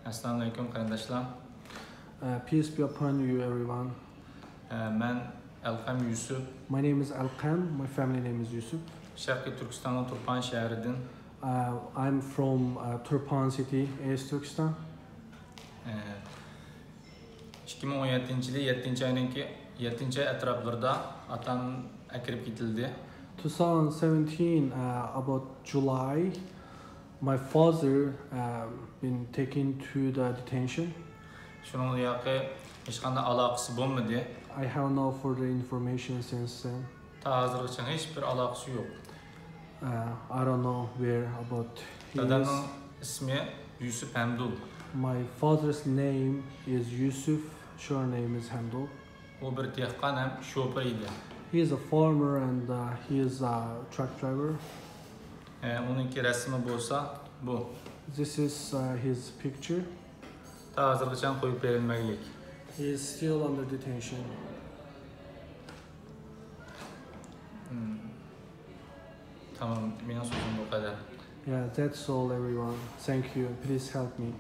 Assalamu alaikum qarindoshlar. Peace be upon you, everyone. Men Alqam Yusuf. My name is Alqam. My family name is Yusuf. Sharqiy Turkistonning Turpan shahridan. I'm from Turpan city, East Turkiston. 2017 yili 7-oyning 7-oy atroflarida otam akirib ketildi. 2017, about July, my father been taken to the detention. Shuning yoqi hech qanday aloqasi bo'lmadi. I have no further information since then. Ta hozirgacha hech bir aloqasi yo'q. I don't know where about he is. Dadamning ismi Yusuf Hamdul. My father's name is Yusuf. Surname is Hamdul. U bir dehqon ham shofir edi. He is a farmer and he is a truck driver. Uningki rasmi bo'lsa bu. This is his picture. Ta hozirgacha qo'yib berilmagan. He is still under detention. Tamam, benim sözüm bu kadar. Yeah, that's all, everyone. Thank you. Please help me.